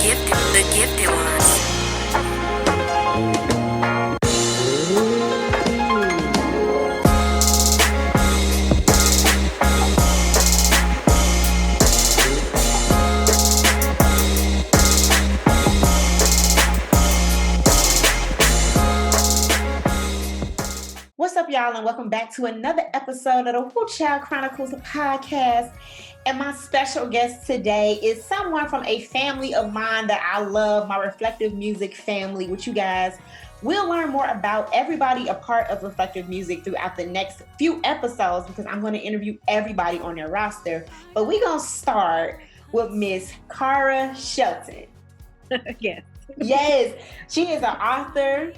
gifted ones. What's up, y'all, and welcome back to another episode of the Whew Chile Chronicles Podcast. And my special guest today is someone from a family of mine that I love, my Reflective Music family, which you guys will learn more about everybody a part of Reflective Music throughout the next few episodes, because I'm going to interview everybody on their roster. But we're going to start with Miss Cara Shelton. Yes. Yes, she is an author,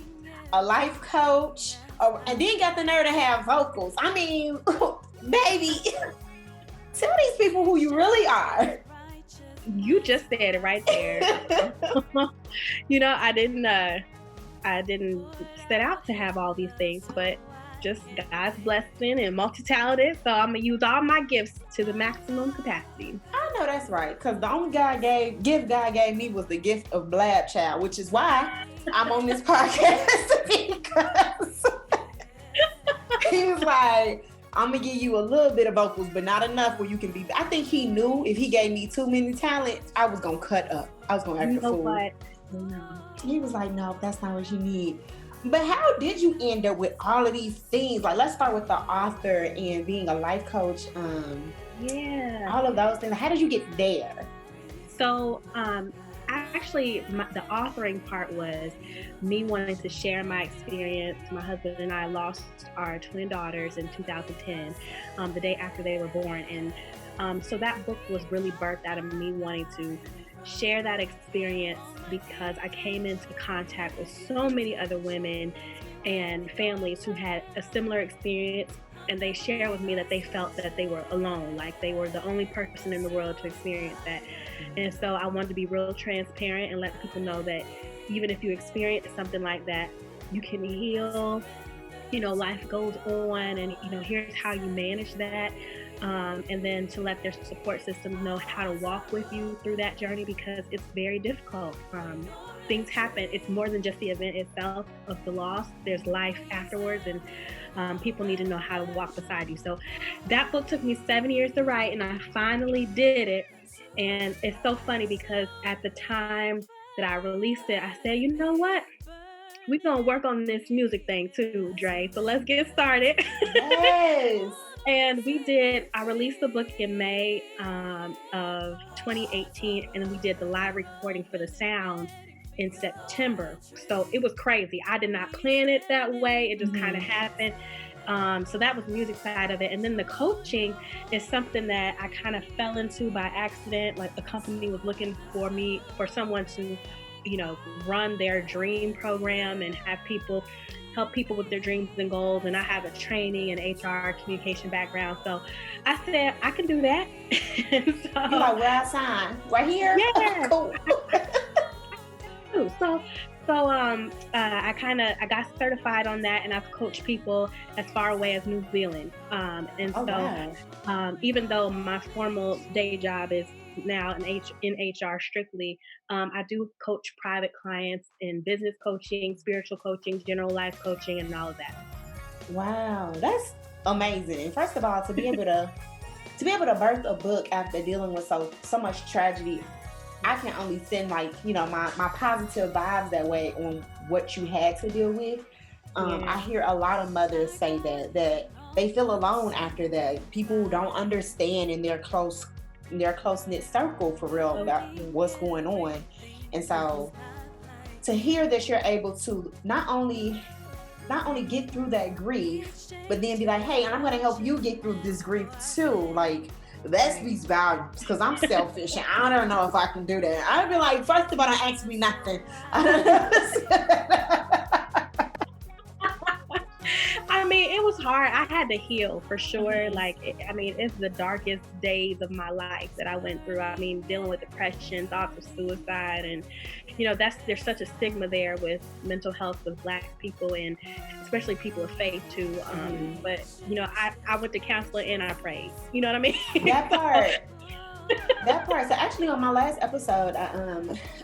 a life coach, and then got the nerve to have vocals. I mean, baby, tell these people who you really are. You just said it right there. You know, I didn't set out to have all these things, but just God's blessing and multi-talented. So I'm gonna use all my gifts to the maximum capacity. I know that's right, because the only gift God gave me was the gift of blab child, which is why I'm on this podcast, because he was like, I'm gonna give you a little bit of vocals, but not enough where you can be. I think he knew if he gave me too many talents, I was gonna cut up. I was gonna act a fool. What? No. He was like, no, that's not what you need. But how did you end up with all of these things? Like, let's start with the author and being a life coach. Yeah. All of those things. How did you get there? So, the authoring part was me wanting to share my experience. My husband and I lost our twin daughters in 2010, the day after they were born. And so that book was really birthed out of me wanting to share that experience, because I came into contact with so many other women and families who had a similar experience, and they shared with me that they felt that they were alone, like they were the only person in the world to experience that. And so I wanted to be real transparent and let people know that even if you experience something like that, you can heal, you know, life goes on, and, you know, here's how you manage that. And then to let their support systems know how to walk with you through that journey, because it's very difficult. Things happen. It's more than just the event itself of the loss. There's life afterwards, and people need to know how to walk beside you. So that book took me 7 years to write, and I finally did it. And it's so funny, because at the time that I released it, I said, you know what? We're going to work on this music thing too, Dre. So let's get started. Yes. And we did. I released the book in May of 2018, and we did the live recording for the sound in September. So it was crazy. I did not plan it that way. It just kind of happened. So that was the music side of it. And then the coaching is something that I kind of fell into by accident. Like, the company was looking for someone to, you know, run their dream program and help people with their dreams and goals. And I have a training and HR communication background. So I said, I can do that. So, You're like, where I sign? Right here? Yeah. Cool. So I got certified on that, and I've coached people as far away as New Zealand. Even though my formal day job is now in HR strictly, I do coach private clients in business coaching, spiritual coaching, general life coaching, and all of that. Wow, that's amazing. First of all, to be able to birth a book after dealing with so much tragedy, I can only send, like, you know, my positive vibes that way on what you had to deal with. I hear a lot of mothers say that they feel alone after that. People don't understand in their close-knit circle for real about what's going on. And so to hear that you're able to not only get through that grief, but then be like, hey, and I'm going to help you get through this grief too. Like, that speaks volumes, because I'm selfish and I don't know if I can do that. I'd be like, first of all, don't ask me nothing. I don't know. I mean, it was hard. I had to heal for sure. Like, it's the darkest days of my life that I went through. I mean, dealing with depression, thoughts of suicide, and, you know, there's such a stigma there with mental health with Black people, and especially people of faith too. But, you know, I went to counseling and I prayed. You know what I mean? That part. That part. So actually, on my last episode,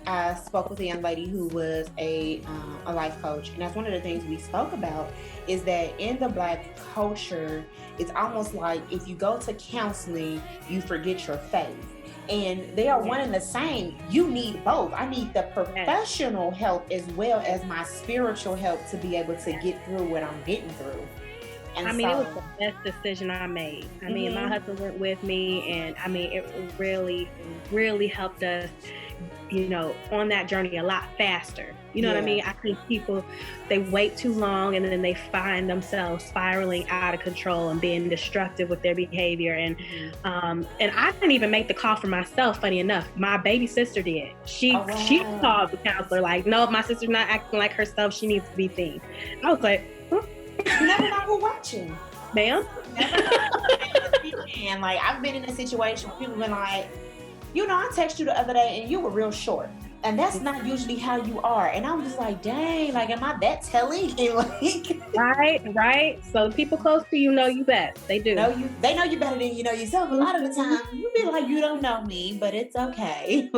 I spoke with a young lady who was a life coach, and that's one of the things we spoke about is that in the Black culture, it's almost like if you go to counseling, you forget your faith. And they are one and the same. You need both. I need the professional help as well as my spiritual help to be able to get through what I'm getting through. And it was the best decision I made. I mean, my husband went with me, and it really, really helped us, on that journey a lot faster. You know what I mean? I think people, they wait too long and then they find themselves spiraling out of control and being destructive with their behavior. And I didn't even make the call for myself, funny enough. My baby sister did. She called the counselor like, no, my sister's not acting like herself. She needs to be seen. I was like, you never know who's watching. Ma'am? And like, I've been in a situation where people been like, I texted you the other day and you were real short. And that's not usually how you are. And I'm just like, dang, like, am I that telling? Right. So the people close to you know you best. They do. They know you better than you know yourself. A lot of the time, you be like, you don't know me, but it's okay.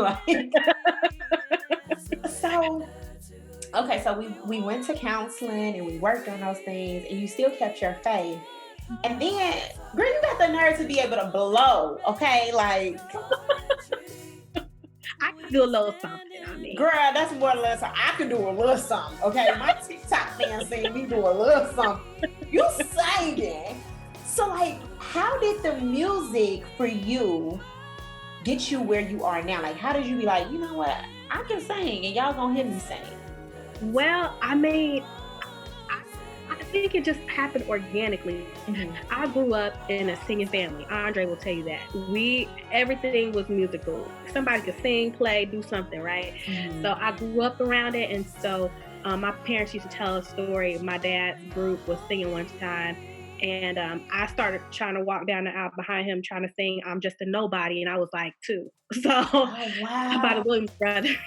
So we went to counseling and we worked on those things, and you still kept your faith. And then, girl, you got the nerve to be able to blow, okay? Like, I can do a little something. Girl, that's more or less. I can do a little something, okay? My TikTok fans seen me do a little something. You singing. So, like, how did the music for you get you where you are now? Like, how did you be like, you know what? I can sing, and y'all gonna hear me sing. Well, I think it just happened organically. Mm-hmm. I grew up in a singing family. Andre will tell you that. Everything was musical. Somebody could sing, play, do something, right? Mm-hmm. So I grew up around it. And so my parents used to tell a story. My dad's group was singing one time. And I started trying to walk down the aisle behind him, trying to sing I'm Just a Nobody. And I was like 2. So by the Williams Brothers.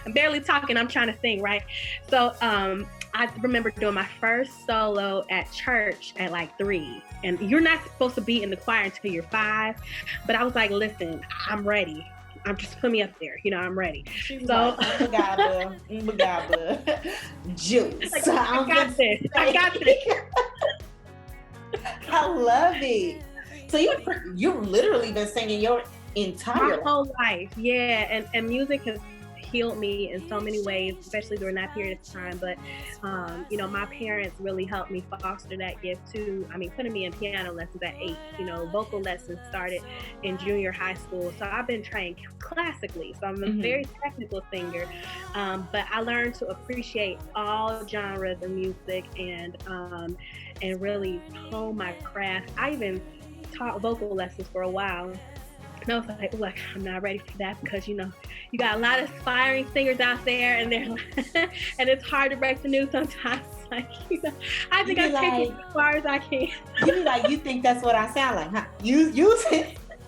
I'm barely talking. I'm trying to sing, right? So I remember doing my first solo at church at like 3. And you're not supposed to be in the choir until you're 5. But I was like, listen, I'm ready. I'm just put me up there. I'm ready. So juice. Like, I got this. I love it. So you've literally been singing your entire whole life. Yeah. And music has healed me in so many ways, especially during that period of time. But, my parents really helped me foster that gift too. Putting me in piano lessons at 8, vocal lessons started in junior high school. So I've been trained classically. So I'm a very technical singer. But I learned to appreciate all genres of music and really hone my craft. I even taught vocal lessons for a while. And I was like, I'm not ready for that because, you got a lot of aspiring singers out there and they're and it's hard to break the news sometimes. Like, I think I'm taking as far as I can. You be like, you think that's what I sound like, huh?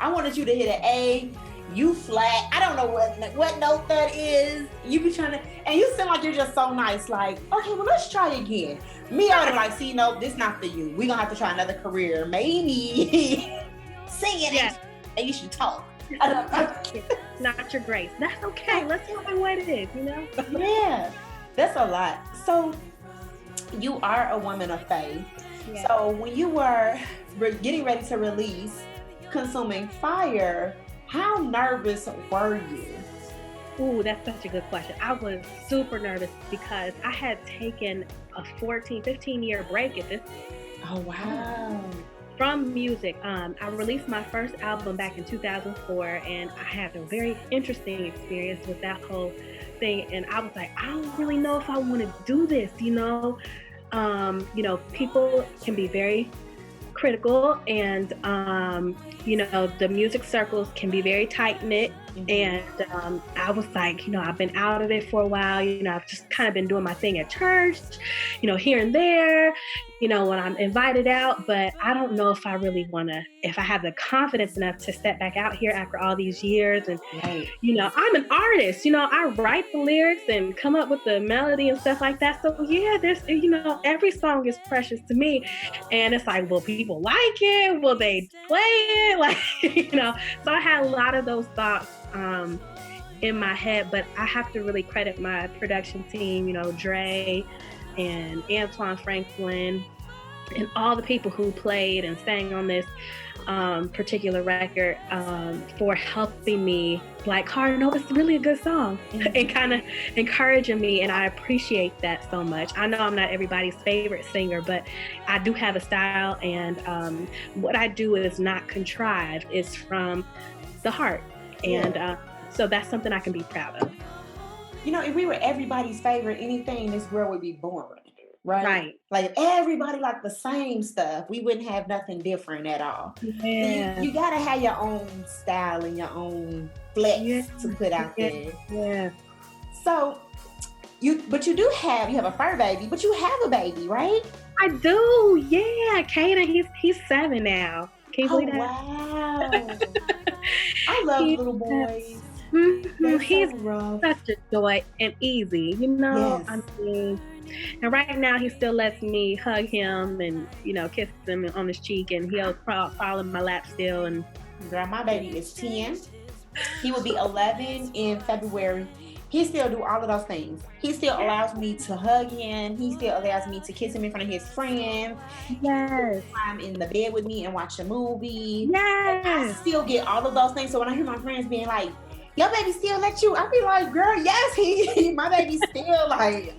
I wanted you to hit an A, you flat. I don't know what note that is. You be trying to, and you sound like you're just so nice. Like, okay, well, let's try again. Me, I would like, see, no, this not for you. We're gonna have to try another career. Maybe singing. Yeah. And you should talk. Not your grace. That's okay. Let's see what it is, Yeah, that's a lot. So you are a woman of faith. Yeah. So when you were getting ready to release Consuming Fire, how nervous were you? Ooh, that's such a good question. I was super nervous because I had taken a 15-year break at this. Oh, wow. From music. I released my first album back in 2004, and I had a very interesting experience with that whole thing. And I was like, I don't really know if I want to do this, people can be very critical, and the music circles can be very tight-knit, And I was like, I've been out of it for a while. I've just kind of been doing my thing at church, here and there, when I'm invited out. But I don't know if I really if I have the confidence enough to step back out here after all these years. And, Right. I'm an artist, I write the lyrics and come up with the melody and stuff like that. So yeah, there's, every song is precious to me. And it's like, will people like it? Will they play it? Like, so I had a lot of those thoughts in my head, but I have to really credit my production team, Dre and Antoine Franklin and all the people who played and sang on this particular record for helping me like, Cara, no, it's really a good song, and kind of encouraging me. And I appreciate that so much. I know I'm not everybody's favorite singer, but I do have a style, and what I do is not contrived. It's from the heart. And so that's something I can be proud of. If we were everybody's favorite, anything in this world would be boring, right? Right. Like, if everybody liked the same stuff, we wouldn't have nothing different at all. Yeah. You gotta have your own style and your own flex to put out there. Yeah. So, you have a fur baby, but you have a baby, right? I do. Yeah, Caden, he's 7 now. Can you believe that? Wow. I love little boys. He's rough. such a joy and easy, Yes. I mean, and right now he still lets me hug him and, kiss him on his cheek, and he'll crawl in my lap still. And Girl, my baby is 10. He will be 11 in February. He still do all of those things. He still allows me to hug him. He still allows me to kiss him in front of his friends. Yes. I'm in the bed with me and watch a movie. Yes. I still get all of those things. So when I hear my friends being like, your baby still let you, I be like, girl, yes, my baby still like,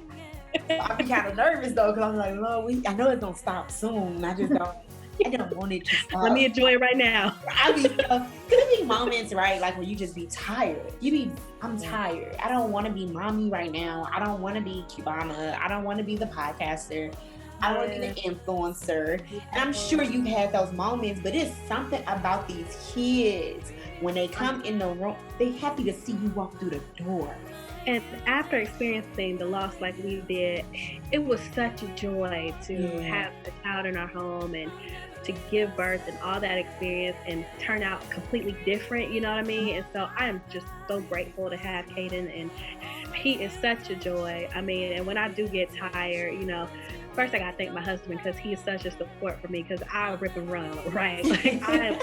I be kind of nervous though, because I'm like, Lord, I know it's gonna stop soon. I don't want it to stop. Let me enjoy it right now. Cause it be moments, right? Like when you just be tired. I'm tired. I don't want to be mommy right now. I don't want to be Cubana. I don't want to be the podcaster. I don't want to be the influencer. And I'm sure you've had those moments, but it's something about these kids. When they come in the room, they happy to see you walk through the door. And after experiencing the loss like we did, it was such a joy to have a child in our home and to give birth and all that experience and turn out completely different, you know what I mean? And so I am just so grateful to have Caden, and he is such a joy. I mean, and when I do get tired, first I gotta thank my husband, because he is such a support for me, because I rip and run, right? Like, I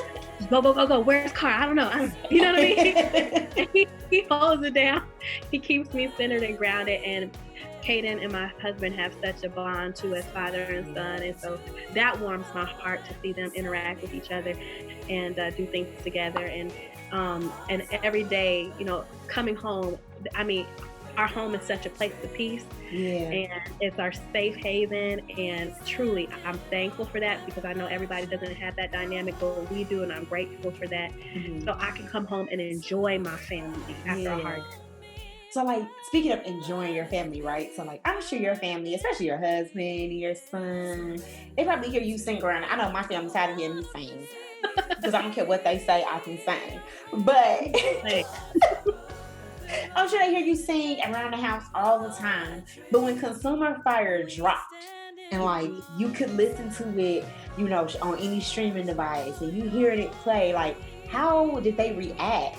go, where's Cara? I don't know. You know what I mean? he holds it down. He keeps me centered and grounded, and Caden and my husband have such a bond too, as father and son, and so that warms my heart to see them interact with each other and do things together. And every day, coming home, I mean, our home is such a place of peace, and it's our safe haven. And truly, I'm thankful for that, because I know everybody doesn't have that dynamic, but we do, and I'm grateful for that. So I can come home and enjoy my family after a hard day. So, like, speaking of enjoying your family, right? So, like, I'm sure your family, especially your husband and your son, they probably hear you sing around. I know my family's tired of hearing me sing, because I don't care what they say, I can sing. But I'm sure they hear you sing around the house all the time. But when Consumer Fire dropped, and like you could listen to it, on any streaming device, and you hearing it play, like, how did they react?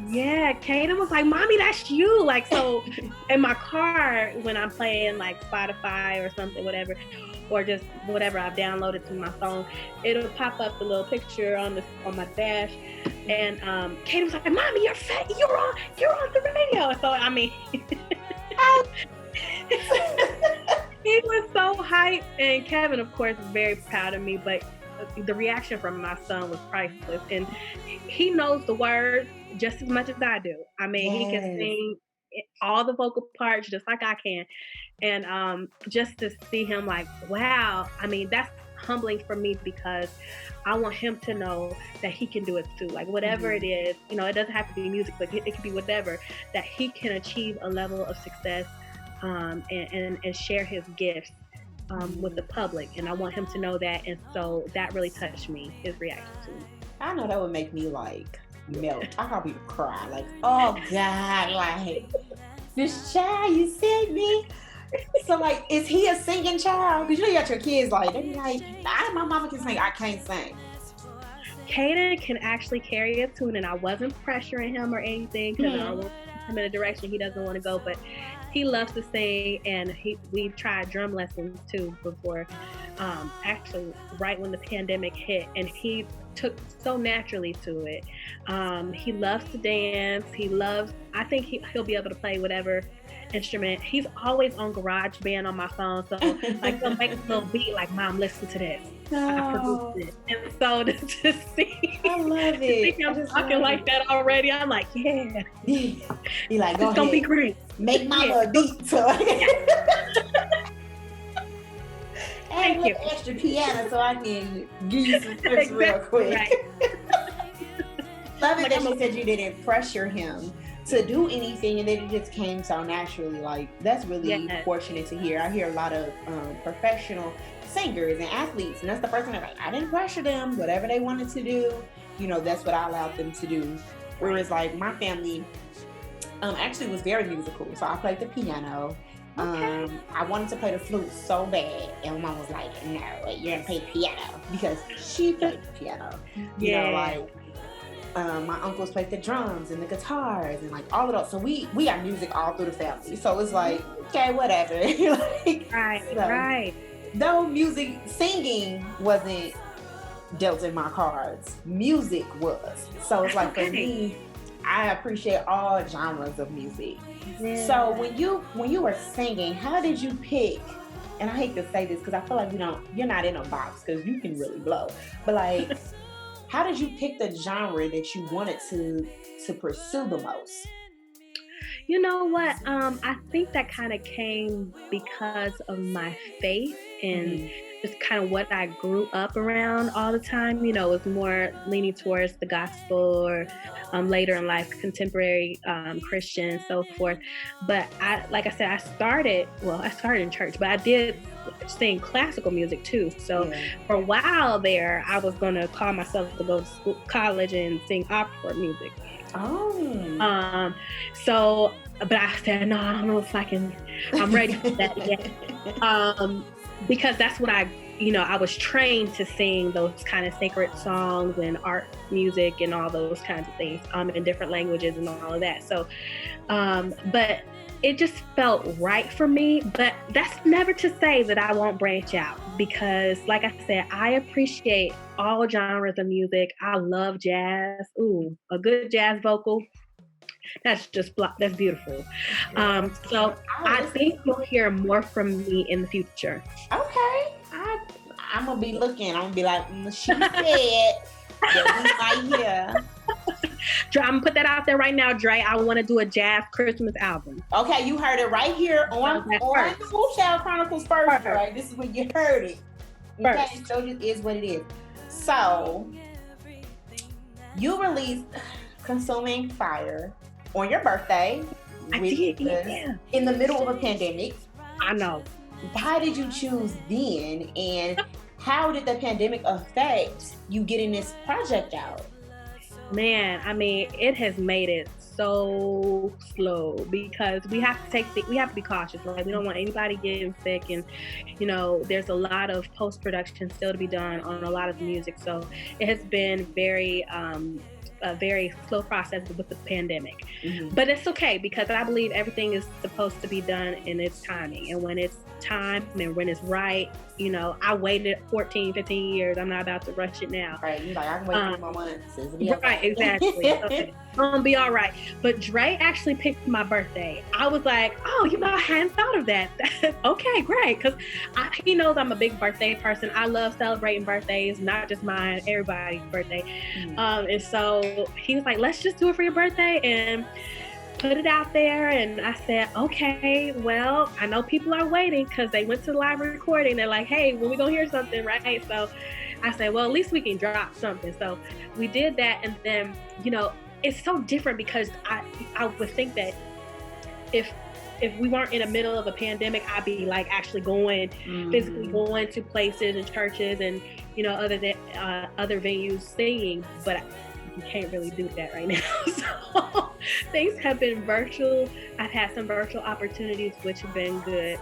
Yeah, Caden was like, Mommy, that's you. Like, so in my car, when I'm playing like Spotify or something, whatever, or just whatever I've downloaded to my phone, it'll pop up the little picture on my dash. And Caden was like, Mommy, you're on the radio. So I mean, he was so hyped. And Kevin, of course, was very proud of me, but the reaction from my son was priceless. And he knows the words just as much as I do. I mean, he can sing all the vocal parts just like I can. And just to see him like, wow, I mean, that's humbling for me, because I want him to know that he can do it too. Like, whatever it is, it doesn't have to be music, but it could be whatever, that he can achieve a level of success and share his gifts with the public. And I want him to know that. And so that really touched me, his reaction to me. I know that would make me like melt. I probably cry. Like, oh God, like this child you sent me. So like, is he a singing child? Because you got your kids like, they be like, my mama can sing, I can't sing. Kaden can actually carry a tune, and I wasn't pressuring him or anything because I don't want him in a direction he doesn't want to go, but he loves to sing, and we tried drum lessons too before, actually right when the pandemic hit, and he took so naturally to it. He loves to dance. I think he'll be able to play whatever instrument. He's always on GarageBand on my phone, so like he'll make a little beat like, Mom, listen to this. I produced it. And so to see, I love it. I'm talking like that already. I'm like, yeah. He like, go it's gonna be great. Make mama a beat. So Thank you. Extra piano so I can give you some tips real quick. Right. Love it that you said you didn't pressure him to do anything, and then it just came so naturally. Like, that's really fortunate to hear. I hear a lot of professional singers and athletes, and that's the person that's like, I didn't pressure them. Whatever they wanted to do, that's what I allowed them to do. Whereas like my family actually was very musical, so I played the piano. I wanted to play the flute so bad, and my mom was like, no, you're gonna play the piano, because she played the piano. My uncles played the drums and the guitars and like all of those. So we got music all through the family. So it's like, okay, whatever. Right. Though singing wasn't dealt in my cards, music was. So it's like, for me, I appreciate all genres of music. Yeah. So when you were singing, how did you pick? And I hate to say this because I feel like you're not in a box because you can really blow. But like, how did you pick the genre that you wanted to pursue the most? You know what? I think that kind of came because of my faith and just kind of what I grew up around all the time. It was more leaning towards the gospel or later in life, contemporary Christian and so forth. But I started in church, but I did sing classical music too. So for a while there, I was going to call myself to go to college and sing opera music. But I said, no, I don't know if I'm ready for that yet. Because that's what I was trained to sing those kind of sacred songs and art music and all those kinds of things, in different languages and all of that. So, but it just felt right for me. But that's never to say that I won't branch out, because like I said, I appreciate all genres of music. I love jazz. Ooh, a good jazz vocal. That's beautiful. So I think you'll hear more from me in the future. Okay. I'm going to be looking. I'm going to be like, she said that we might hear. I'm going to put that out there right now, Dre. I want to do a jazz Christmas album. Okay, you heard it right here on the Whew Chile Chronicles first, right? This is when you heard it. Okay, so it is what it is. So, you released Consuming Fire on your birthday. I did, in the middle of a pandemic. I know. Why did you choose then, and how did the pandemic affect you getting this project out? Man, I mean, it has made it so slow because we have to be cautious. Like, we don't want anybody getting sick, and there's a lot of post-production still to be done on a lot of music. So it has been a very slow process with the pandemic. But it's okay, because I believe everything is supposed to be done in its timing, and when it's time and when it's right. I waited 14, 15 years. I'm not about to rush it now. Right, you're like, I can wait 3 more months. Right, exactly. Okay. Gonna be all right. But Dre actually picked my birthday. I was like, oh, I hadn't thought of that. Okay, great. Because he knows I'm a big birthday person. I love celebrating birthdays, not just mine, everybody's birthday. And so he was like, let's just do it for your birthday and put it out there. And I said, okay, well, I know people are waiting because they went to the live recording. They're like, hey, when we gonna hear something, right? So I said, well, at least we can drop something. So we did that. And then, it's so different because I would think that if we weren't in the middle of a pandemic, I'd be like actually physically going to places and churches and, other venues singing. But you can't really do that right now. So things have been virtual. I've had some virtual opportunities, which have been good,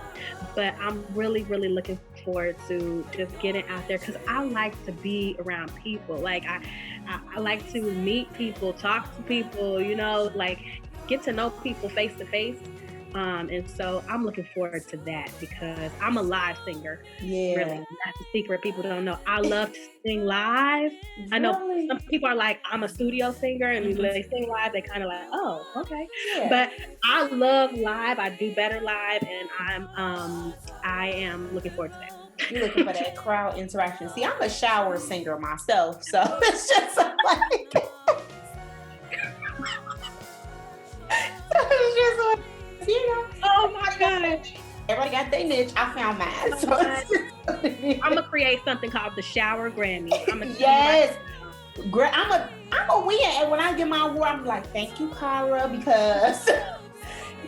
but I'm really, really looking forward to just getting out there because I like to be around people. Like I like to meet people, talk to people, like get to know people face to face. And so I'm looking forward to that because I'm a live singer. Yeah. Really. That's a secret people don't know. I love to sing live. Really? I know some people are like, I'm a studio singer, and when they sing live, they kind of like, oh, okay. Yeah. But I love live. I do better live, and I am looking forward to that. You're looking for that crowd interaction. See, I'm a shower singer myself, so it's just like oh my God. Everybody got their niche. I found mine. So I'm gonna create something called the Shower Grammy. Yes. I'm a win. And when I get my award, I'm like, thank you, Cara, because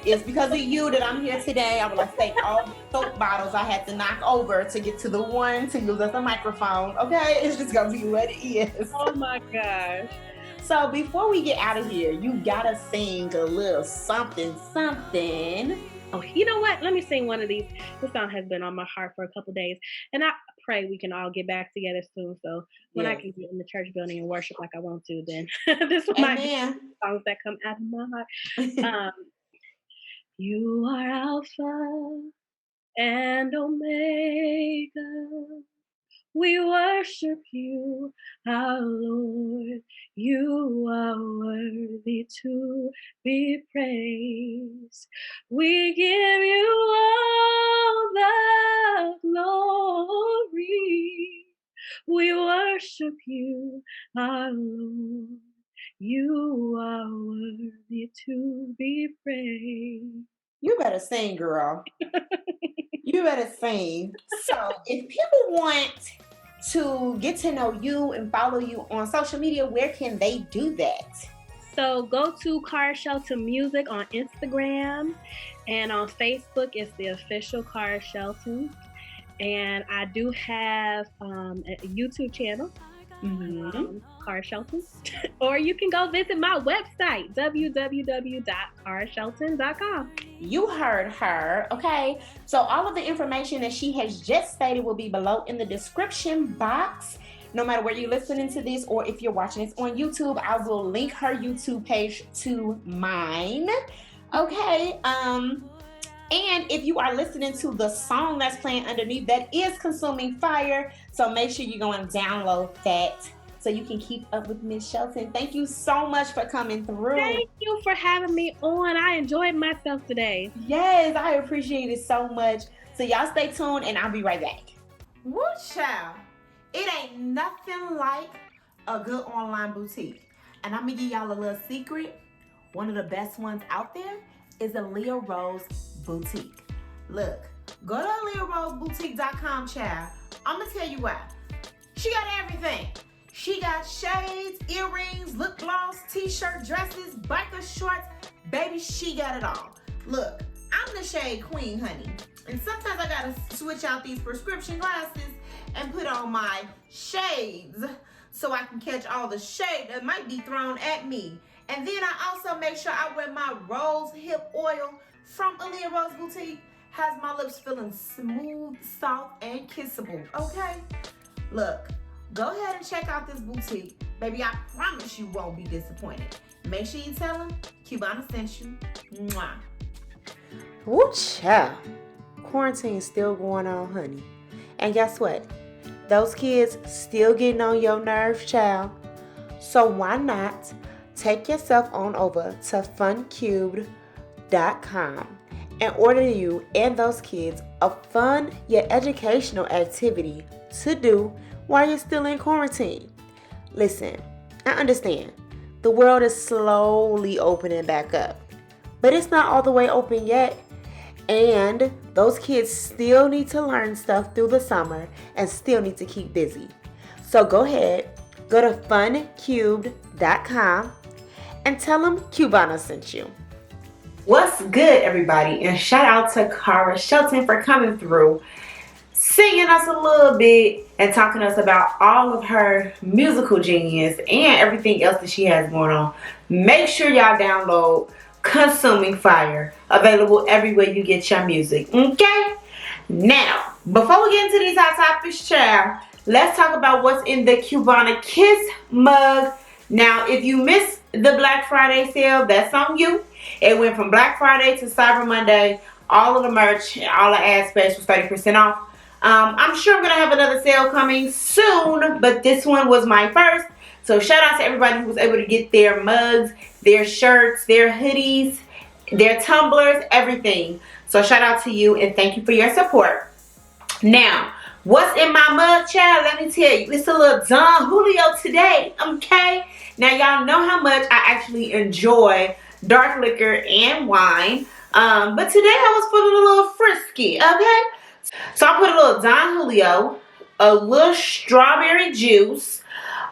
it's because of you that I'm here today. I'm gonna take all the soap bottles I had to knock over to get to the one to use as a microphone. Okay, it's just gonna be what it is. Oh my gosh. So before we get out of here, you gotta sing a little something. Oh, you know what? Let me sing one of these. This song has been on my heart for a couple days, and I pray we can all get back together soon. So when I can get in the church building and worship like I want to, then this might be songs that come out of my heart. You are Alpha and Omega. We worship you, our Lord. You are worthy to be praised. We give you all the glory. We worship you, our Lord. You are worthy to be praised. You better sing, girl. You better sing. So if people want to get to know you and follow you on social media, where can they do that? So go to Cara Shelton Music on Instagram, and on Facebook it's the official Cara Shelton. And I do have a YouTube channel, Cara Shelton. Or you can go visit my website, www.carashelton.com. You heard her, okay? So all of the information that she has just stated will be below in the description box. No matter where you're listening to this or if you're watching this on YouTube, I will link her YouTube page to mine, okay? And if you are listening to the song that's playing underneath, that is Consuming Fire. So make sure you go and download that so you can keep up with Miss Shelton. Thank you so much for coming through. Thank you for having me on. I enjoyed myself today. Yes, I appreciate it so much. So y'all stay tuned and I'll be right back. Woo child. It ain't nothing like a good online boutique. And I'm gonna give y'all a little secret. One of the best ones out there is Aaliyah Rose Boutique. Look, go to aaliyahRoseBoutique.com, child. I'm gonna tell you why. She got everything. She got shades, earrings, lip gloss, t-shirt, dresses, biker shorts. Baby, she got it all. Look, I'm the shade queen, honey. And sometimes I gotta switch out these prescription glasses and put on my shades so I can catch all the shade that might be thrown at me. And then I also make sure I wear my rose hip oil from Aaliyah Rose Boutique. Has my lips feeling smooth, soft, and kissable, okay? Look, go ahead and check out this boutique. Baby, I promise you won't be disappointed. Make sure you tell them Cubana sent you. Mwah. Woo child. Quarantine's still going on, honey. And guess what? Those kids still getting on your nerves, child. So why not take yourself on over to funcubed.com and order you and those kids a fun yet educational activity to do while you're still in quarantine. Listen, I understand. The world is slowly opening back up, but it's not all the way open yet. And those kids still need to learn stuff through the summer and still need to keep busy. So go ahead, go to funcubed.com and tell them Cubana sent you. What's good, everybody? And shout out to Cara Shelton for coming through. singing us a little bit and talking to us about all of her musical genius and everything else that she has going on. Make sure y'all download Consuming Fire, available everywhere you get your music, okay? Now, before we get into these hot topics, child, let's talk about what's in the Cubana Kiss mug. Now, if you missed the Black Friday sale, that's on you. It went from Black Friday to Cyber Monday. All of the merch, all the ad space was 30% off. I'm sure I'm going to have another sale coming soon, but this one was my first. So shout out to everybody who was able to get their mugs, their shirts, their hoodies, their tumblers, everything. So shout out to you and thank you for your support. Now, what's in my mug, child? Let me tell you, it's a little Don Julio today, okay? Now, y'all know how much I actually enjoy dark liquor and wine. But today I was feeling a little frisky, okay? So I put a little Don Julio, a little strawberry juice,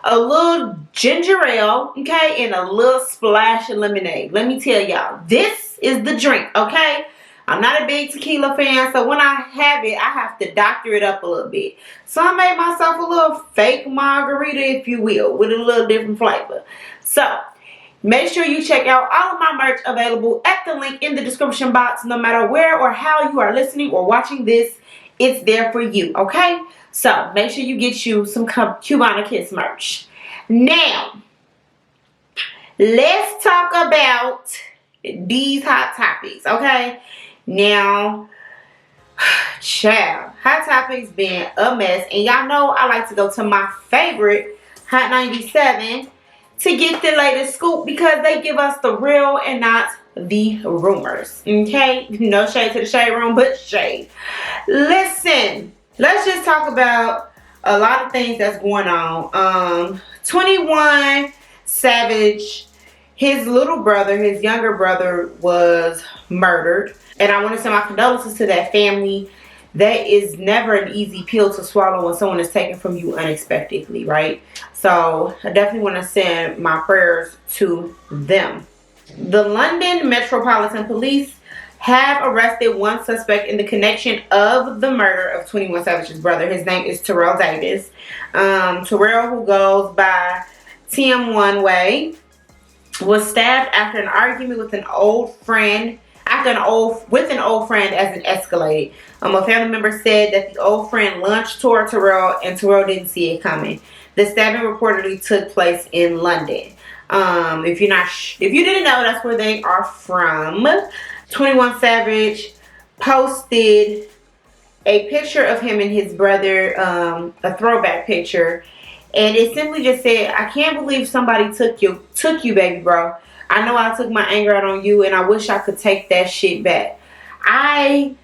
a little ginger ale, okay, and a little splash of lemonade. Let me tell y'all, this is the drink, okay? I'm not a big tequila fan, so when I have it, I have to doctor it up a little bit. So I made myself a little fake margarita, if you will, with a little different flavor. So make sure you check out all of my merch available at the link in the description box. No matter where or how you are listening or watching this, it's there for you, okay? So make sure you get you some Cubana Kiss merch. Now, let's talk about these hot topics, okay? Now, child, hot topics been a mess. And y'all know I like to go to my favorite, Hot 97, to get the latest scoop because they give us the real and not the rumors, okay? No shade to the shade room, but shade. Listen, let's just talk about a lot of things that's going on. 21 Savage, his little brother, his younger brother was murdered. And I want to send my condolences to that family. That is never an easy pill to swallow when someone is taken from you unexpectedly, right? So I definitely want to send my prayers to them. The London Metropolitan Police have arrested one suspect in the connection of the murder of 21 Savage's brother. His name is Terrell Davis. Terrell, who goes by 𝒲𝒽𝑒, was stabbed after an argument with an old friend. After an old friend as it escalated. A family member said that the old friend lunged toward Terrell and Terrell didn't see it coming. The stabbing reportedly took place in London. If you didn't know, that's where they are from. 21 Savage posted a picture of him and his brother, a throwback picture, and it simply just said, "I can't believe somebody took you, baby bro. I know I took my anger out on you and I wish I could take that shit back." I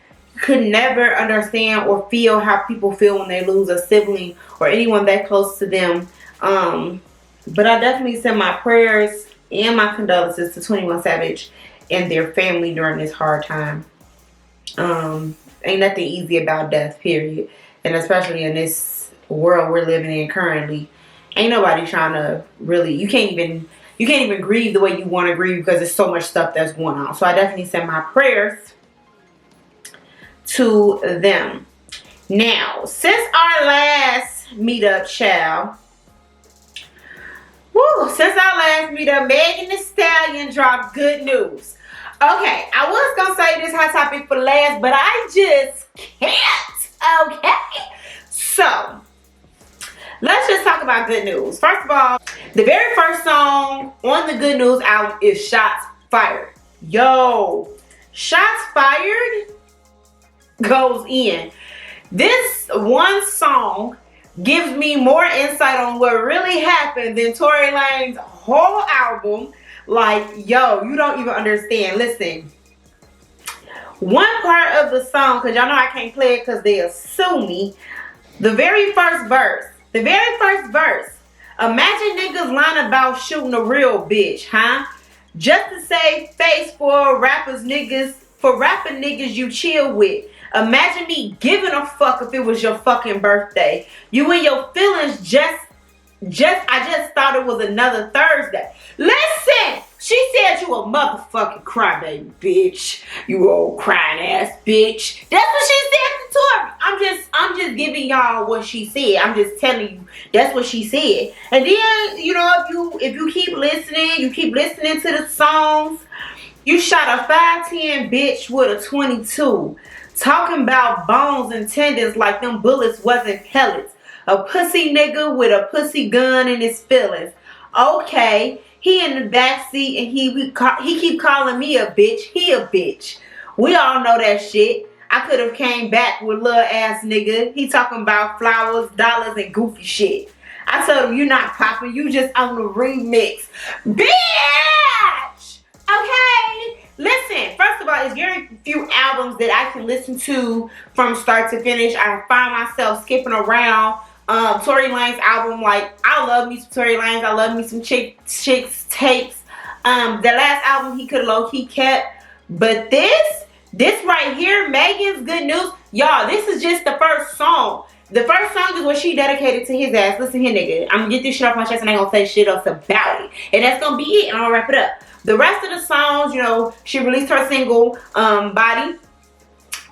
could never understand or feel how people feel when they lose a sibling or anyone that close to them. But I definitely send my prayers and my condolences to 21 Savage and their family during this hard time. Ain't nothing easy about death, period. And especially in this world we're living in currently. Ain't nobody trying to really, you can't even grieve the way you want to grieve because there's so much stuff that's going on. So I definitely send my prayers to them. Now, since our last meetup, Megan Thee Stallion dropped good news. Okay, I was gonna say this hot topic for last, but I just can't. Okay, so let's just talk about good news. First of all, the very first song on the Good News album is Shots Fired. Yo, Shots Fired goes in. This one song gives me more insight on what really happened than Tory Lanez's whole album. Like, yo, you don't even understand. Listen, one part of the song, because y'all know I can't play it because they'll sue me. The very first verse. Imagine niggas lying about shooting a real bitch, huh? Just to save face for rapping niggas you chill with. Imagine me giving a fuck if it was your fucking birthday. You and your feelings I just thought it was another Thursday. Listen, she said you a motherfucking crybaby bitch. You old crying ass bitch. That's what she said to Tory. I'm just giving y'all what she said. I'm just telling you that's what she said. And then, you know, if you keep listening, to the songs. You shot a 5'10" bitch with a 22. Talking about bones and tendons like them bullets wasn't pellets. A pussy nigga with a pussy gun in his feelings. Okay, he in the backseat and he keep calling me a bitch. He a bitch. We all know that shit. I could have came back with little ass nigga. He talking about flowers, dollars, and goofy shit. I told him, you not popping. You just on the remix. Bitch! Okay, listen. First of all, it's very few albums that I can listen to from start to finish. I find myself skipping around. Tory Lanez album, like I love me some Tory Lanez. I love me some Chicks Tapes. The last album he could low key kept, but this right here, Megan's Good News, y'all. This is just the first song. The first song is what she dedicated to his ass. Listen here, nigga. I'm gonna get this shit off my chest and I ain't gonna say shit else about it. And that's gonna be it. And I'm gonna wrap it up. The rest of the songs, you know, she released her single, Body.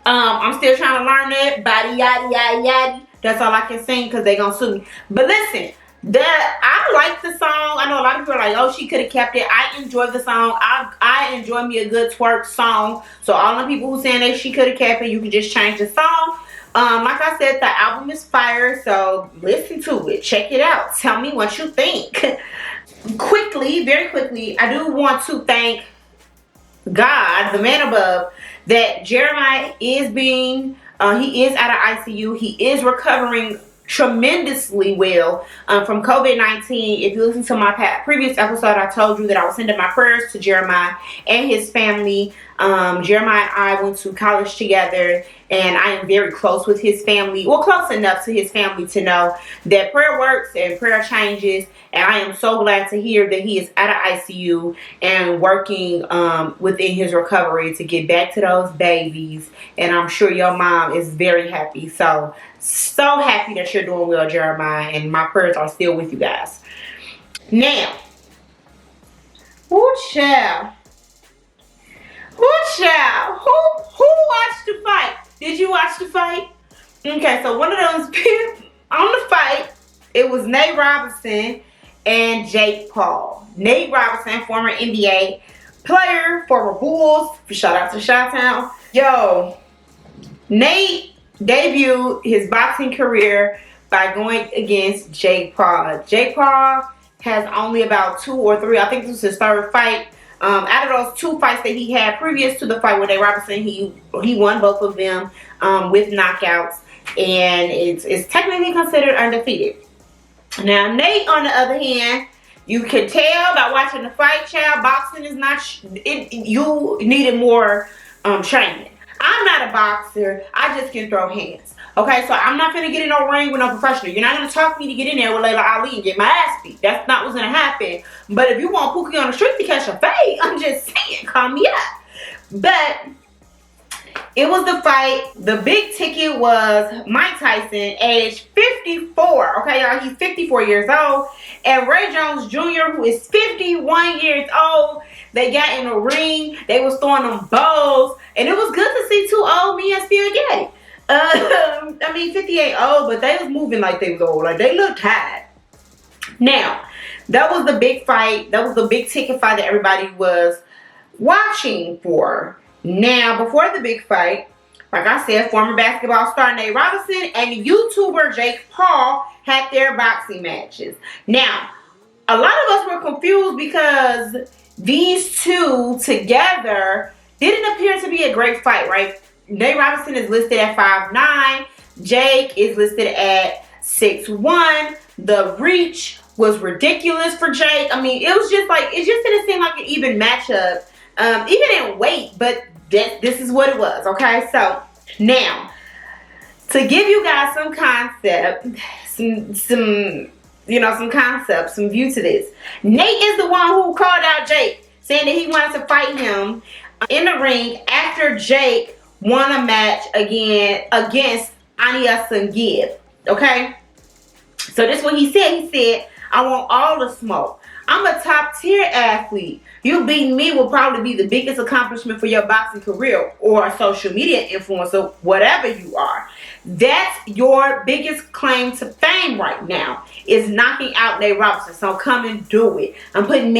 I'm still trying to learn that. Body, yaddy, yaddy, yaddy. That's all I can sing because they gonna sue me. But listen, I like the song. I know a lot of people are like, oh, she could have kept it. I enjoy the song. I enjoy me a good twerk song. So all the people who saying that she could have kept it, you can just change the song. Like I said, the album is fire, so listen to it. Check it out. Tell me what you think. Very quickly, I do want to thank God, the man above, that Jeremiah is being, he is out of ICU. He is recovering tremendously well from COVID-19. If you listen to my previous episode, I told you that I was sending my prayers to Jeremiah and his family. Jeremiah and I went to college together, and I am very close with his family, well, close enough to his family to know that prayer works and prayer changes. And I am so glad to hear that he is out of ICU and working within his recovery to get back to those babies. And I'm sure your mom is very happy. So happy that you're doing well, Jeremiah. And my prayers are still with you guys. Now, whoo child. Who watched the fight? Did you watch the fight? Okay, so one of those people on the fight, it was Nate Robinson and Jake Paul. Nate Robinson, former NBA player, former Bulls. Shout out to Chi-Town. Yo, Nate debuted his boxing career by going against Jake Paul. Jake Paul has only about 2 or 3, I think this was his third fight. Out of those 2 fights that he had previous to the fight with Nate Robinson, he won both of them with knockouts, and it's technically considered undefeated. Now, Nate, on the other hand, you could tell by watching the fight, child, boxing is not, you needed more training. I'm not a boxer. I just can throw hands. Okay, so I'm not going to get in no ring with no professional. You're not going to talk me to get in there with Layla Ali and get my ass beat. That's not what's going to happen. But if you want Pookie on the street to catch a fade, I'm just saying, call me up. But it was the fight. The big ticket was Mike Tyson, age 54. Okay, y'all, he's 54 years old. And Ray Jones Jr., who is 51 years old. They got in the ring. They was throwing them bows. And it was good to see 2 old men still gay. 58 old, but they was moving like they was old. Like, they looked tired. Now, that was the big fight. That was the big ticket fight that everybody was watching for. Now, before the big fight, like I said, former basketball star Nate Robinson and YouTuber Jake Paul had their boxing matches. Now, a lot of us were confused because these two together didn't appear to be a great fight, right? Nate Robinson is listed at 5'9". Jake is listed at 6'1". The reach was ridiculous for Jake. I mean, it just didn't seem like an even matchup, even in weight, but this is what it was, okay? So, now, to give you guys some concept, some concept, some view to this. Nate is the one who called out Jake, saying that he wanted to fight him in the ring after Jake won a match against Ania Sangiv, okay? So this is what he said. He said, I want all the smoke. I'm a top tier athlete. You beating me will probably be the biggest accomplishment for your boxing career or a social media influencer, whatever you are. That's your biggest claim to fame right now, is knocking out Nate Robinson. So come and do it. I'm putting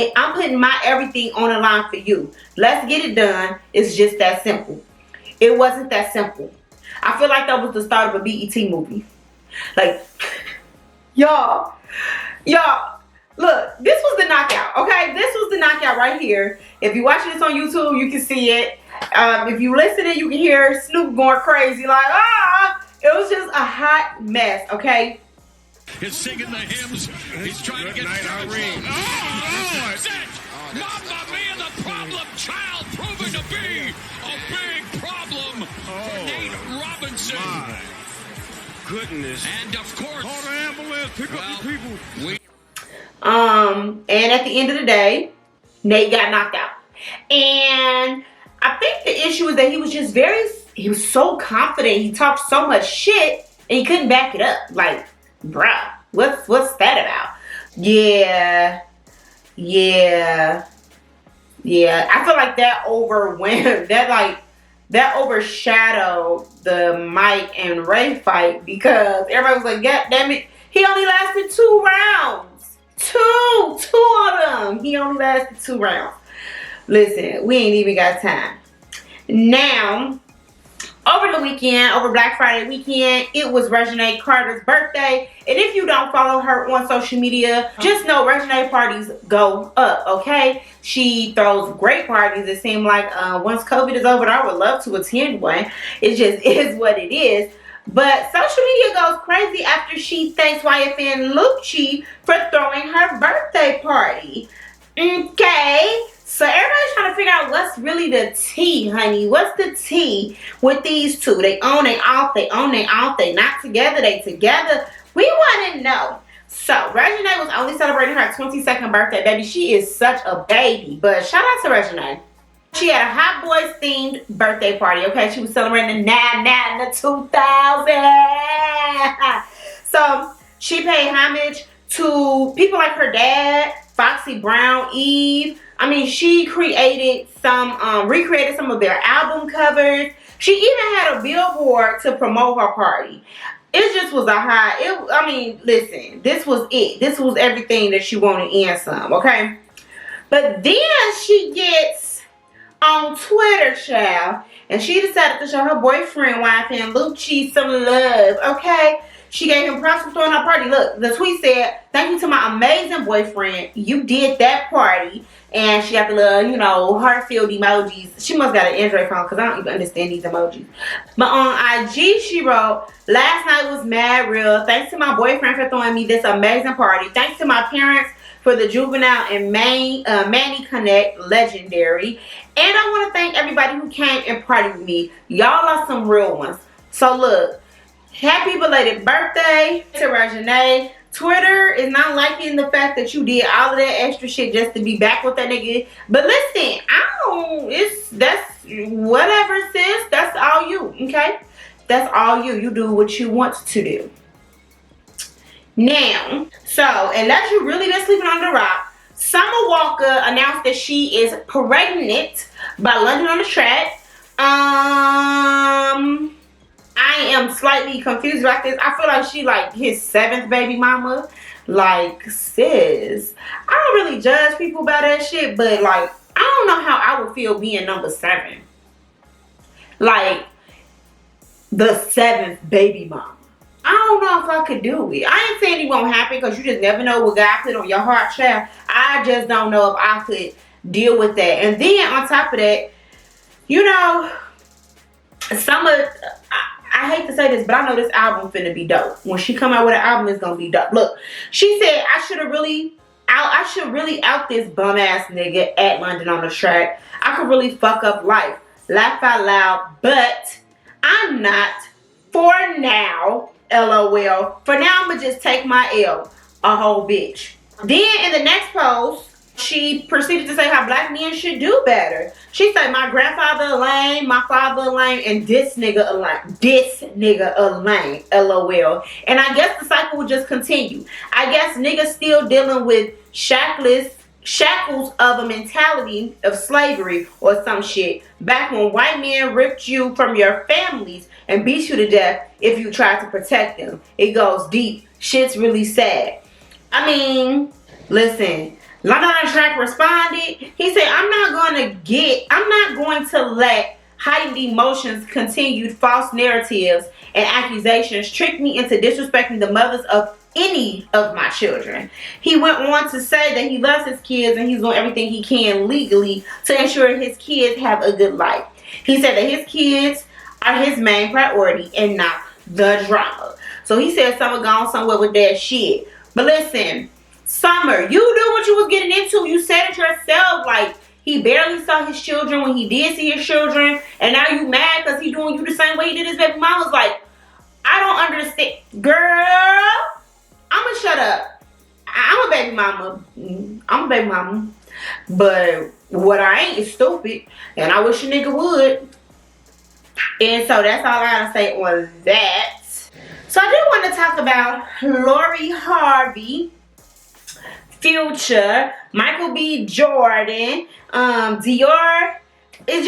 my everything on the line for you. Let's get it done. It's just that simple. It wasn't that simple. I feel like that was the start of a BET movie. Like, y'all, look, this was the knockout, okay? This was the knockout right here. If you're watching this on YouTube, you can see it. If you listening, you can hear Snoop going crazy, like, it was just a hot mess, okay? He's singing the hymns. He's trying to get Irene. Mamma mia, the problem child proving to be a big problem for Nate Robinson. My goodness. And of course, call the ambulance, pick up the people. And at the end of the day, Nate got knocked out. And I think the issue is that he was so confident. He talked so much shit and he couldn't back it up. Like, bruh, what's that about? Yeah. I feel like that overwhelmed, that overshadowed the Mike and Raye fight, because everybody was like, God damn it, he only lasted 2 rounds. Two of them. He only lasted 2 rounds. Listen, we ain't even got time. Now, over the weekend, over Black Friday weekend, it was Reginae Carter's birthday. And if you don't follow her on social media, just know Reginae parties go up, okay? She throws great parties. It seems like once COVID is over, I would love to attend one. It just is what it is. But social media goes crazy after she thanks 𝒲𝑽𝒄 𝒞𝒽𝒾𝓁𝑒 for throwing her birthday party. Okay? So everybody's trying to figure out what's really the tea, honey. What's the tea with these two? They on, they off, they on, they off, they not together, they together. We want to know. So Reginae was only celebrating her 22nd birthday, baby. She is such a baby. But shout out to Reginae. She had a Hot Boys themed birthday party, okay? She was celebrating the 2000. So she paid homage to people like her dad, Foxy Brown, Eve. I mean, she recreated some of their album covers. She even had a billboard to promote her party. It just was a high. I mean, listen, this was it. This was everything that she wanted and some, okay? But then she gets on Twitter, child, and she decided to show her boyfriend, 𝒲𝑽𝒄 𝒞𝒽𝒾𝓁𝑒, some love, okay? She gave him props for throwing her party. Look, the tweet said, "Thank you to my amazing boyfriend. You did that party." And she got the little, heart-filled emojis. She must got an Android phone because I don't even understand these emojis. But on IG, she wrote, "Last night was mad real. Thanks to my boyfriend for throwing me this amazing party. Thanks to my parents for the Juvenile and Manny Connect, legendary. And I want to thank everybody who came and partied with me. Y'all are some real ones." So look, happy belated birthday to Reginae. Twitter is not liking the fact that you did all of that extra shit just to be back with that nigga. But listen, that's whatever, sis. That's all you, okay? That's all you. You do what you want to do. Now, so unless you really been sleeping on the rock, Summer Walker announced that she is pregnant by London on the Track. I am slightly confused about this. I feel like she like his 7th baby mama. Like, sis, I don't really judge people by that shit, but like, I don't know how I would feel being number 7. Like, the 7th baby mama. I don't know if I could do it. I ain't saying it won't happen, because you just never know what God put on your heart, child. I just don't know if I could deal with that. And then on top of that, I hate to say this, but I know this album finna be dope. When she come out with an album, it's gonna be dope. Look, she said I should really out this bum ass nigga at London on the Track. I could really fuck up life. Laugh out loud, but I'm not. For now, LOL. For now, I'ma just take my L, a whole bitch. Then in the next post, she proceeded to say how black men should do better. She said, "My grandfather a lame, my father a lame, and this nigga a lame. This nigga a lame, LOL." And I guess the cycle will just continue. I guess niggas still dealing with shackless shackles of a mentality of slavery or some shit. Back when white men ripped you from your families and beat you to death if you tried to protect them. It goes deep. Shit's really sad. I mean, listen. London Track responded. He said, I'm not going to let heightened emotions, continued false narratives, and accusations trick me into disrespecting the mothers of any of my children. He went on to say that he loves his kids and he's doing everything he can legally to ensure his kids have a good life. He said that his kids are his main priority and not the drama. So he said Summer gone somewhere with that shit. But listen, Summer, you knew what you was getting into. You said it yourself. Like, he barely saw his children when he did see his children. And now you mad because he doing you the same way he did his baby mama's. Like, I don't understand. Girl, I'ma shut up. I'm a baby mama. I'm a baby mama. But what I ain't is stupid. And I wish a nigga would. And so that's all I gotta say on that. So I do want to talk about Lori Harvey, Future, Michael B. Jordan, Dior. It's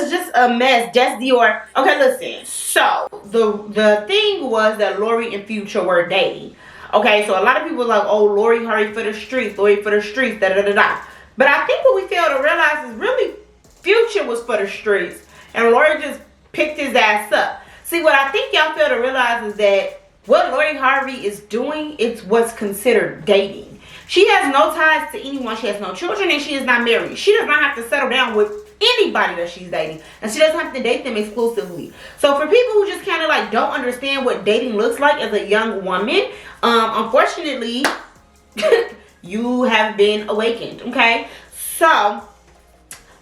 just a mess. Just Dior. Okay, listen. So the thing was that Lori and Future were dating. Okay, so a lot of people were like, oh, Lori Harvey for the streets, Lori for the streets, da da da da. But I think what we fail to realize is really Future was for the streets, and Lori just picked his ass up. See, what I think y'all fail to realize is that what Lori Harvey is doing is what's considered dating. She has no ties to anyone. She has no children, and she is not married. She does not have to settle down with anybody that she's dating, and she doesn't have to date them exclusively. So for people who just kind of like don't understand what dating looks like as a young woman, unfortunately, you have been awakened. Okay, so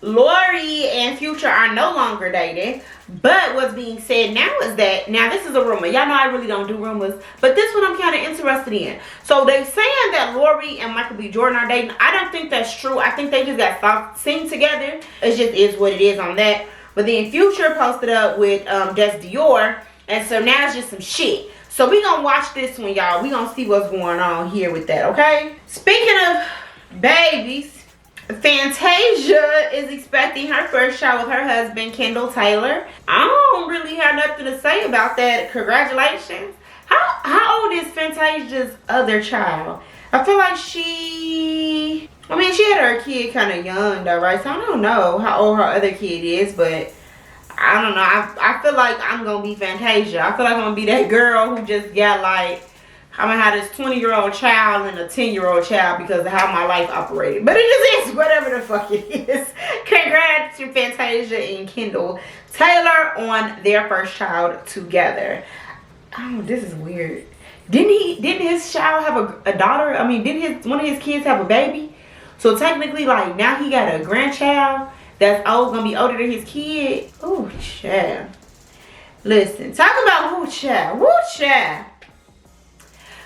Lori and Future are no longer dating. But what's being said now is that, now this is a rumor. Y'all know I really don't do rumors, but this one I'm kind of interested in. So they saying that Lori and Michael B. Jordan are dating. I don't think that's true. I think they just got seen together. It just is what it is on that. But then Future posted up with Des Dior, and so now it's just some shit. So we gonna watch this one, y'all. We gonna see what's going on here with that, okay? Speaking of babies, Fantasia is expecting her first child with her husband, Kendall Taylor. I don't really have nothing to say about that. Congratulations. How old is Fantasia's other child? I feel like she had her kid kind of young though, right? So I don't know how old her other kid is, but I don't know. I feel like I'm going to be Fantasia. I feel like I'm going to be that girl who just got like, I'm going to have this 20-year-old child and a 10-year-old child because of how my life operated. But it just is whatever the fuck it is. Congrats to Fantasia and Kendall Taylor on their first child together. Oh, this is weird. Didn't his child have a daughter? I mean, didn't one of his kids have a baby? So technically, like, now he got a grandchild that's gonna be older than his kid. Oh, child. Listen, talk about who child. Woo child.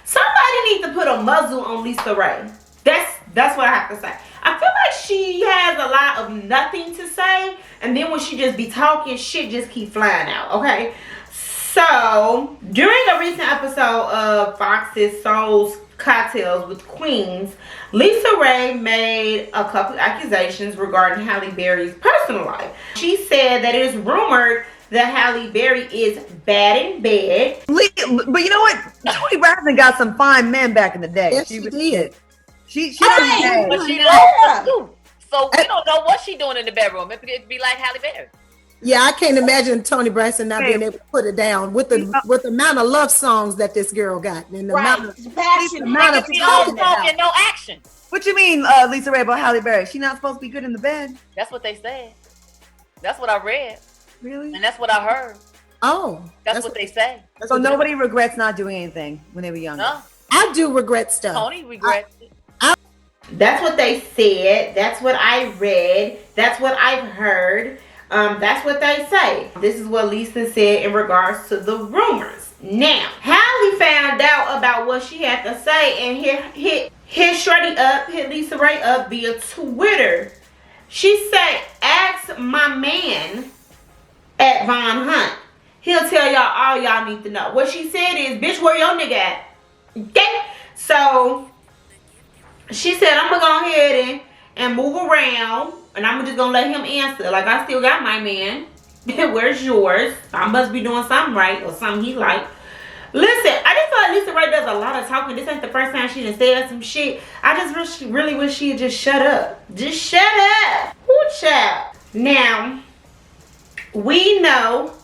Somebody needs to put a muzzle on LisaRaye. That's what I have to say. I feel like she has a lot of nothing to say, and then when she just be talking, shit just keep flying out, okay? So, during a recent episode of Fox's Soul's Cocktails with Queens, LisaRaye made a couple accusations regarding Halle Berry's personal life. She said that it is rumored that Halle Berry is bad in bed. But you know what? Toni Braxton got some fine men back in the day. Yes, she did. She but she lost too. So we don't know what she doing in the bedroom. It could be like Halle Berry. Yeah, I can't imagine Toni Braxton not being able to put it down with the amount of love songs that this girl got and the amount of passion, no action. What you mean, LisaRaye, about Halle Berry? She not supposed to be good in the bed? That's what they said. That's what I read. Really? And that's what I heard. Oh, that's what they say. So nobody regrets not doing anything when they were younger. No. I do regret stuff. Toni regrets it. That's what they said. That's what I read. That's what I've heard. That's what they say. This is what Lisa said in regards to the rumors. Now, Halle found out about what she had to say and hit LisaRaye up via Twitter. She said, ask my man at Von Hunt. He'll tell y'all all y'all need to know. What she said is, bitch, where your nigga at? Okay? So, she said, I'm gonna go ahead and move around, and I'm just gonna let him answer. Like, I still got my man. Where's yours? I must be doing something right or something he like. Listen, I just feel like Lisa Ray does a lot of talking. This ain't the first time she done said some shit. I just really wish she'd just shut up. Just shut up. Whew child. Now, we know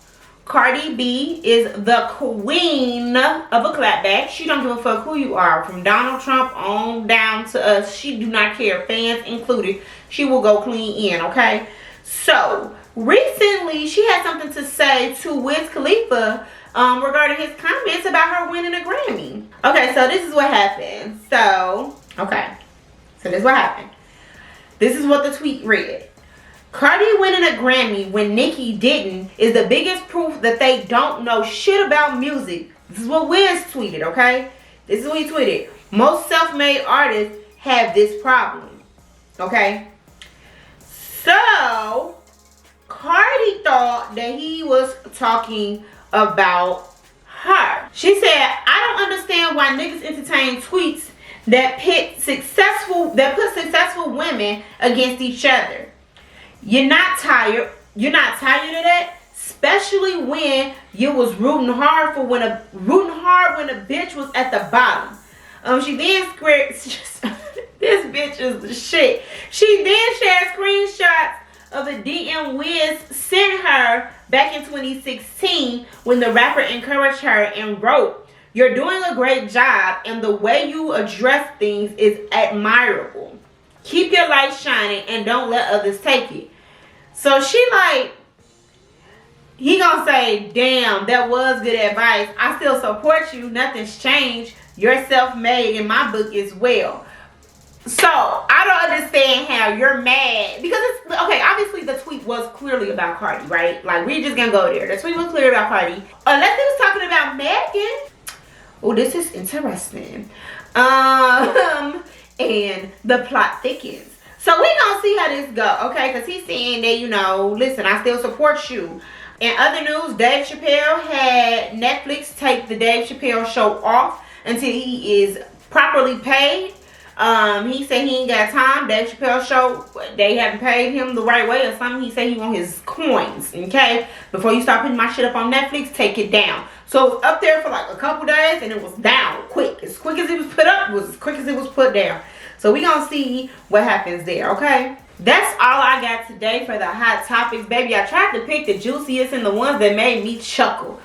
Cardi B is the queen of a clapback. She don't give a fuck who you are. From Donald Trump on down to us. She do not care. Fans included. She will go clean in, okay? So, recently, she had something to say to Wiz Khalifa regarding his comments about her winning a Grammy. Okay, so this is what happened. So this is what happened. This is what the tweet read. Cardi winning a Grammy when Nicki didn't is the biggest proof that they don't know shit about music. This is what Wiz tweeted, okay? This is what he tweeted. Most self-made artists have this problem, okay? So, Cardi thought that he was talking about her. She said, I don't understand why niggas entertain tweets that put successful women against each other. You're not tired of that, especially when you was rooting hard when a bitch was at the bottom. She then this bitch is the shit. She then shared screenshots of a DM Wiz sent her back in 2016 when the rapper encouraged her and wrote, "You're doing a great job and the way you address things is admirable. Keep your light shining and don't let others take it." So she like, he gonna say, damn, that was good advice. I still support you. Nothing's changed. You're self-made in my book as well. So I don't understand how you're mad because it's okay. Obviously, the tweet was clearly about Cardi, right? Like, we're just gonna go there. The tweet was clearly about Cardi, unless he was talking about Megan. Oh, this is interesting. And the plot thickens. So we gonna see how this go, okay? Because he's saying that, you know, listen, I still support you. In other news, Dave Chappelle had Netflix take the Dave Chappelle show off until he is properly paid. He said he ain't got time. Dave Chappelle show, they haven't paid him the right way or something. He said he want his coins, okay? Before you start putting my shit up on Netflix, take it down. So it was up there for like a couple days and it was down quick. As quick as it was put up, it was as quick as it was put down. So we gonna see what happens there, okay? That's all I got today for the hot topics, baby. I tried to pick the juiciest and the ones that made me chuckle.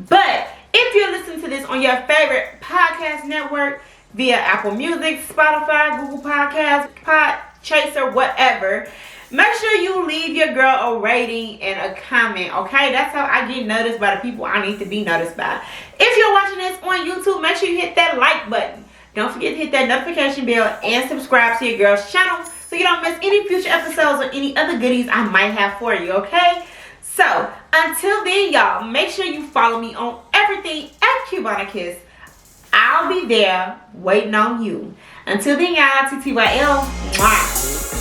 But if you're listening to this on your favorite podcast network, via Apple Music, Spotify, Google Podcasts, Podchaser, whatever, make sure you leave your girl a rating and a comment, okay? That's how I get noticed by the people I need to be noticed by. If you're watching this on YouTube, make sure you hit that like button. Don't forget to hit that notification bell and subscribe to your girl's channel so you don't miss any future episodes or any other goodies I might have for you, okay? So, until then, y'all, make sure you follow me on everything at Cubana Kiss. I'll be there waiting on you. Until then, y'all, 𝒲𝒽𝑒𝓌.